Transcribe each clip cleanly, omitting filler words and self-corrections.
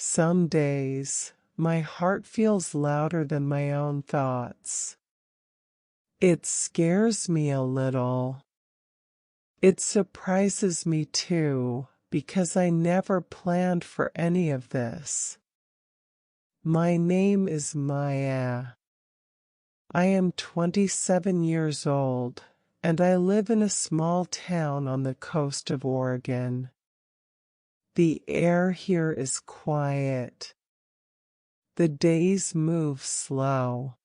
Some days, my heart feels louder than my own thoughts. It scares me a little. It surprises me too, because I never planned for any of this. My name is Maya. I am 27 years old, and I live in a small town on the coast of Oregon. The air here is quiet. The days move slow.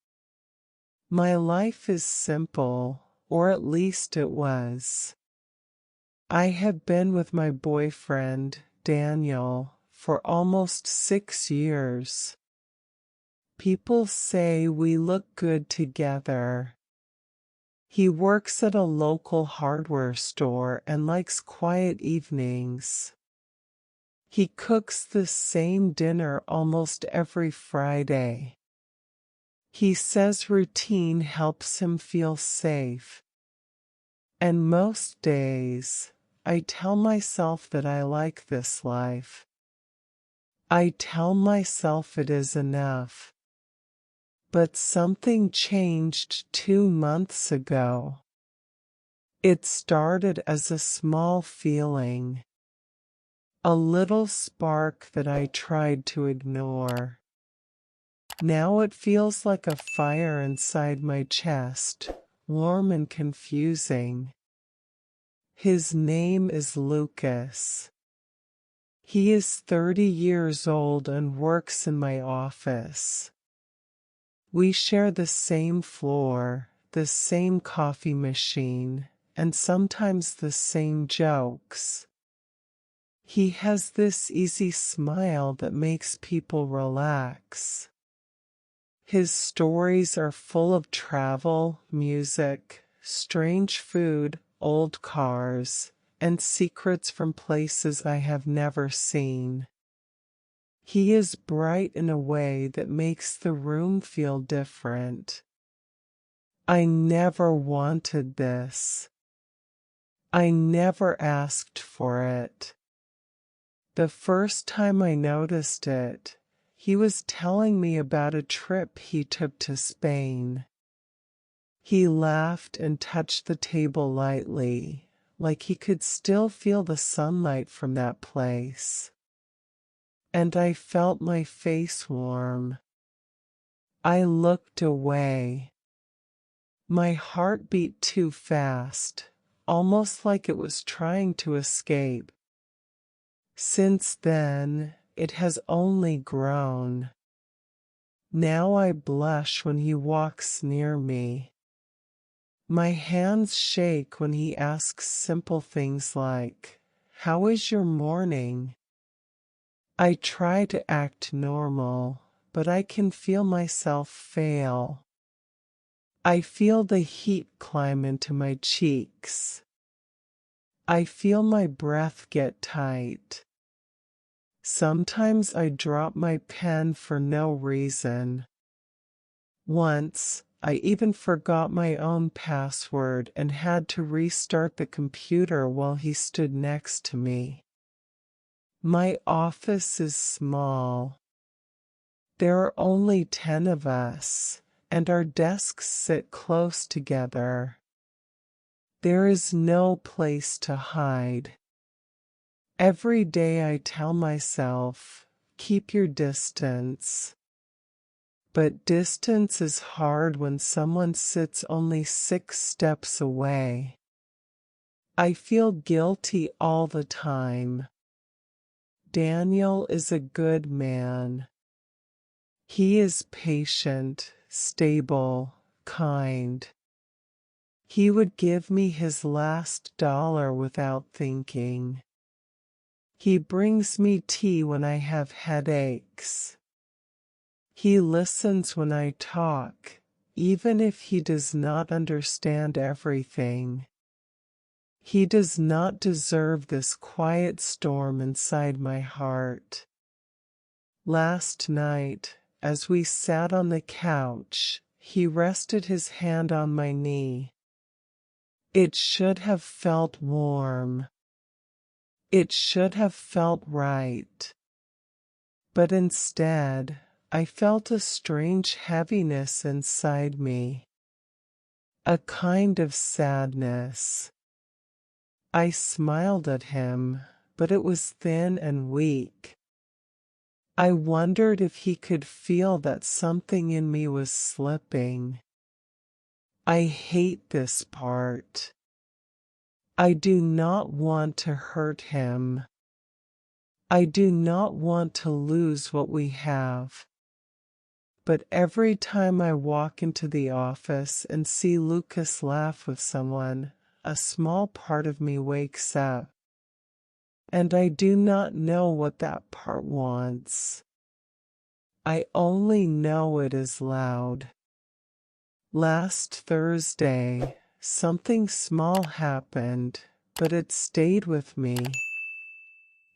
My life is simple, or at least it was. I have been with my boyfriend, Daniel, for almost 6 years. People say we look good together. He works at a local hardware store and likes quiet evenings. He cooks the same dinner almost every Friday. He says routine helps him feel safe. And most days, I tell myself that I like this life. I tell myself it is enough. But something changed 2 months ago. It started as a small feeling. A little spark that I tried to ignore. Now it feels like a fire inside my chest, warm and confusing. His name is Lucas. He is 30 years old and works in my office. We share the same floor, the same coffee machine, and sometimes the same jokes. He has this easy smile that makes people relax. His stories are full of travel, music, strange food, old cars, and secrets from places I have never seen. He is bright in a way that makes the room feel different. I never wanted this. I never asked for it. The first time I noticed it, he was telling me about a trip he took to Spain. He laughed and touched the table lightly, like he could still feel the sunlight from that place. And I felt my face warm. I looked away. My heart beat too fast, almost like it was trying to escape. Since then, it has only grown. Now I blush when he walks near me. My hands shake when he asks simple things like, "How is your morning?" I try to act normal, but I can feel myself fail. I feel the heat climb into my cheeks. I feel my breath get tight. Sometimes I drop my pen for no reason. Once, I even forgot my own password and had to restart the computer while he stood next to me. My office is small. There are only 10 of us, and our desks sit close together. There is no place to hide. Every day I tell myself, keep your distance. But distance is hard when someone sits only 6 steps away. I feel guilty all the time. Daniel is a good man. He is patient, stable, kind. He would give me his last dollar without thinking. He brings me tea when I have headaches. He listens when I talk, even if he does not understand everything. He does not deserve this quiet storm inside my heart. Last night, as we sat on the couch, he rested his hand on my knee. It should have felt warm. It should have felt right. But instead, I felt a strange heaviness inside me, a kind of sadness. I smiled at him, but it was thin and weak. I wondered if he could feel that something in me was slipping. I hate this part. I do not want to hurt him. I do not want to lose what we have. But every time I walk into the office and see Lucas laugh with someone, a small part of me wakes up. And I do not know what that part wants. I only know it is loud. Last Thursday, something small happened, but it stayed with me.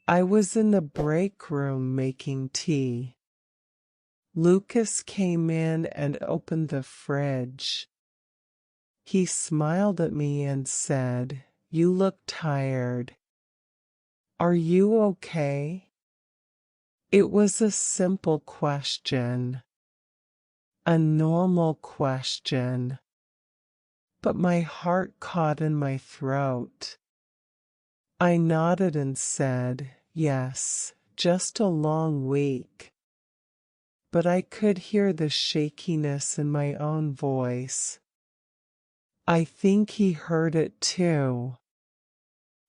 I was in the break room making tea. Lucas came in and opened the fridge. He smiled at me and said, "You look tired. Are you okay?" It was a simple question, a normal question, but my heart caught in my throat. I nodded and said, "Yes, just a long week." But I could hear the shakiness in my own voice. I think he heard it too.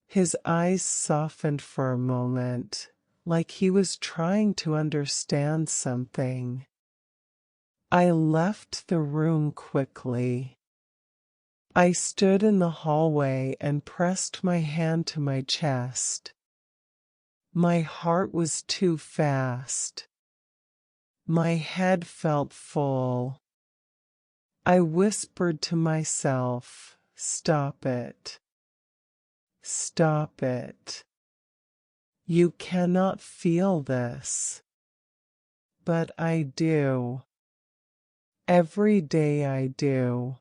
His eyes softened for a moment, like he was trying to understand something. I left the room quickly. I stood in the hallway and pressed my hand to my chest. My heart was too fast. My head felt full. I whispered to myself, "Stop it. Stop it. You cannot feel this." But I do. Every day I do.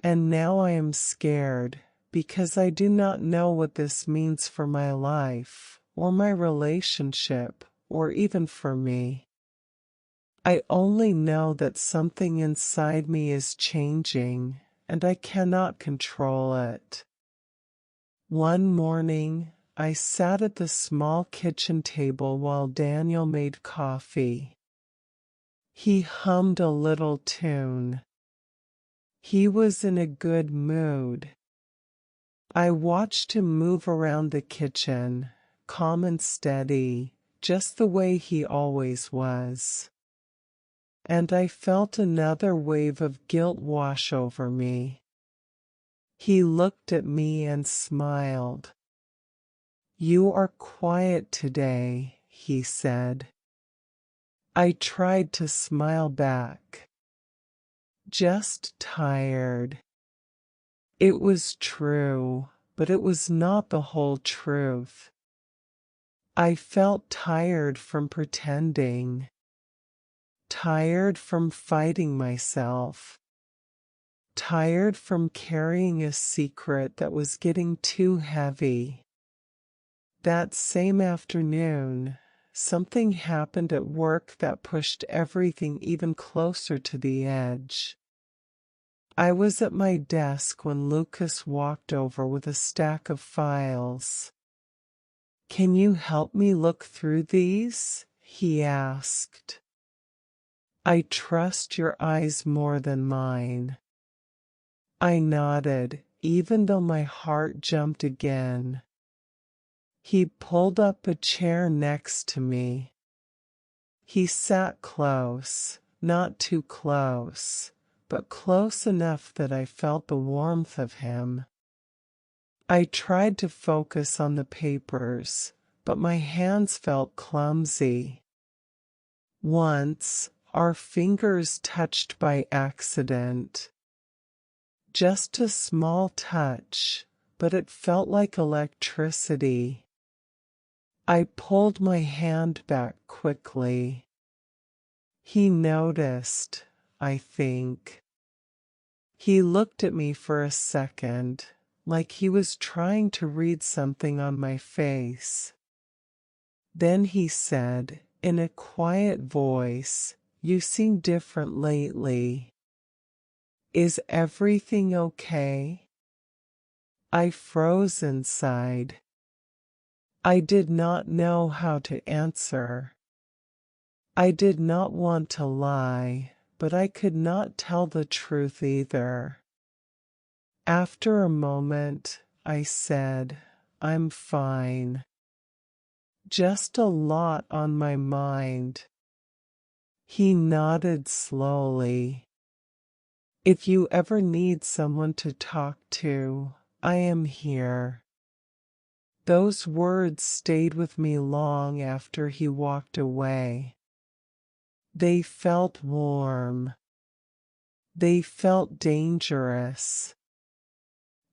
And now I am scared, because I do not know what this means for my life, or my relationship, or even for me. I only know that something inside me is changing, and I cannot control it. One morning, I sat at the small kitchen table while Daniel made coffee. He hummed a little tune. He was in a good mood. I watched him move around the kitchen, calm and steady, just the way he always was. And I felt another wave of guilt wash over me. He looked at me and smiled. "You are quiet today," he said. I tried to smile back. "Just tired." It was true, but it was not the whole truth. I felt tired from pretending, tired from fighting myself, tired from carrying a secret that was getting too heavy. That same afternoon, something happened at work that pushed everything even closer to the edge. I was at my desk when Lucas walked over with a stack of files. "Can you help me look through these?" he asked. "I trust your eyes more than mine." I nodded, even though my heart jumped again. He pulled up a chair next to me. He sat close, not too close, but close enough that I felt the warmth of him. I tried to focus on the papers, but my hands felt clumsy. Once, our fingers touched by accident. Just a small touch, but it felt like electricity. I pulled my hand back quickly. He noticed, I think. He looked at me for a second, like he was trying to read something on my face. Then he said, in a quiet voice, "You seem different lately. Is everything okay?" I froze inside. I did not know how to answer. I did not want to lie, but I could not tell the truth either. After a moment, I said, "I'm fine. Just a lot on my mind." He nodded slowly. "If you ever need someone to talk to, I am here." Those words stayed with me long after he walked away. They felt warm. They felt dangerous.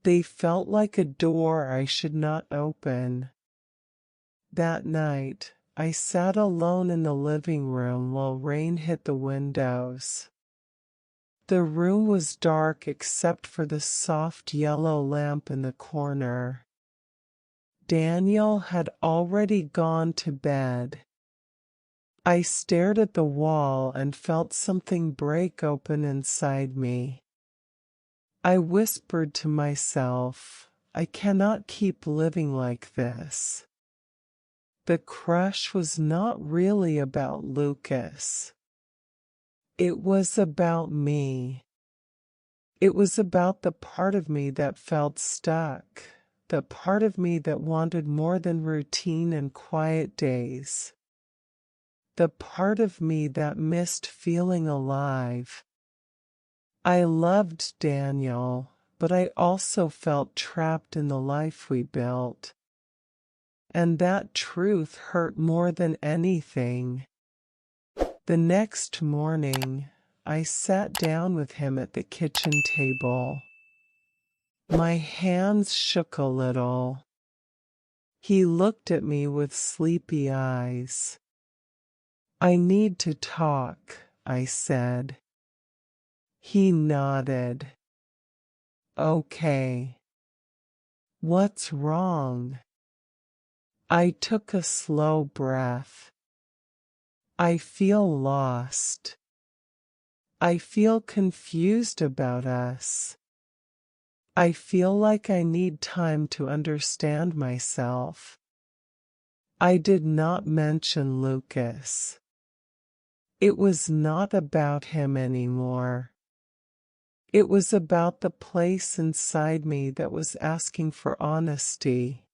They felt like a door I should not open. That night, I sat alone in the living room while rain hit the windows. The room was dark except for the soft yellow lamp in the corner. Daniel had already gone to bed. I stared at the wall and felt something break open inside me. I whispered to myself, "I cannot keep living like this." The crush was not really about Lucas. It was about me. It was about the part of me that felt stuck, the part of me that wanted more than routine and quiet days, the part of me that missed feeling alive. I loved Daniel, but I also felt trapped in the life we built. And that truth hurt more than anything. The next morning, I sat down with him at the kitchen table. My hands shook a little. He looked at me with sleepy eyes. "I need to talk," I said. He nodded. "Okay. What's wrong?" I took a slow breath. "I feel lost. I feel confused about us. I feel like I need time to understand myself." I did not mention Lucas. It was not about him anymore. It was about the place inside me that was asking for honesty.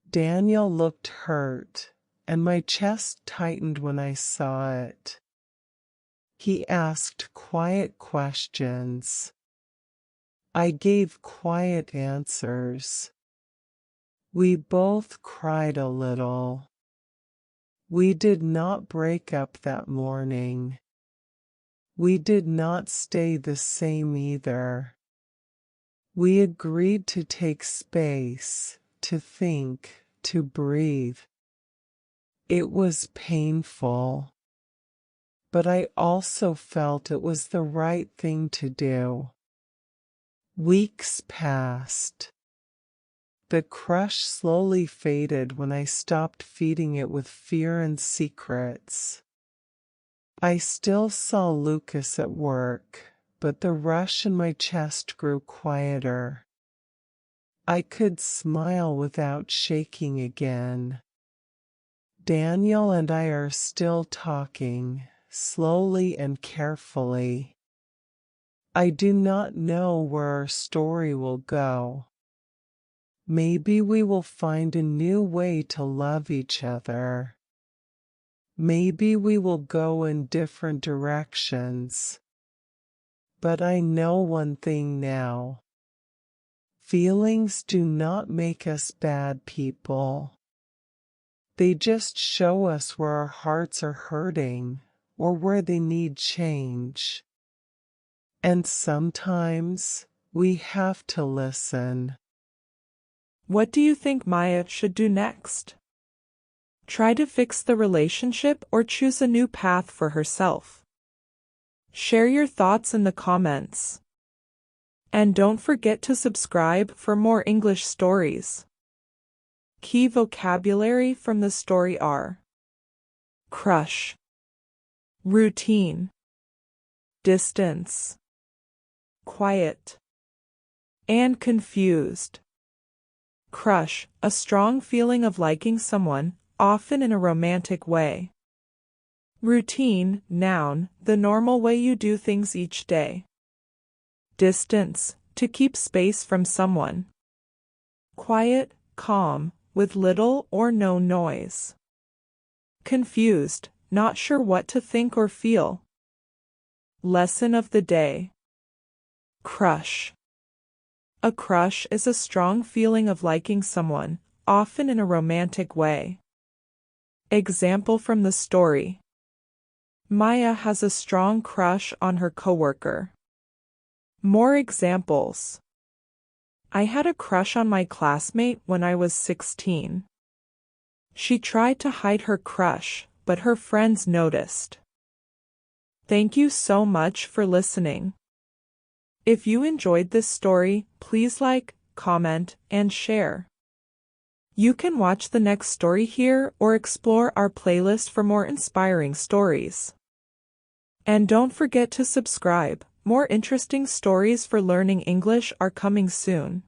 Daniel looked hurt, and my chest tightened when I saw it. He asked quiet questions. I gave quiet answers. We both cried a little. We did not break up that morning. We did not stay the same either. We agreed to take space, to think, to breathe. It was painful, but I also felt it was the right thing to do. Weeks passed. The crush slowly faded when I stopped feeding it with fear and secrets. I still saw Lucas at work, but the rush in my chest grew quieter. I could smile without shaking again. Daniel and I are still talking, slowly and carefully. I do not know where our story will go. Maybe we will find a new way to love each other. Maybe we will go in different directions. But I know one thing now. Feelings do not make us bad people. They just show us where our hearts are hurting or where they need change. And sometimes we have to listen. What do you think Maya should do next? Try to fix the relationship or choose a new path for herself? Share your thoughts in the comments. And don't forget to subscribe for more English stories. Key vocabulary from the story are crush, routine, distance, quiet, and confused. Crush, a strong feeling of liking someone, often in a romantic way. Routine, noun, the normal way you do things each day. Distance, to keep space from someone. Quiet, calm, with little or no noise. Confused, not sure what to think or feel. Lesson of the day. Crush. A crush is a strong feeling of liking someone, often in a romantic way. Example from the story. Maya has a strong crush on her coworker. More examples. I had a crush on my classmate when I was 16. She tried to hide her crush, but her friends noticed. Thank you so much for listening. If you enjoyed this story, please like, comment, and share. You can watch the next story here or explore our playlist for more inspiring stories. And don't forget to subscribe. More interesting stories for learning English are coming soon.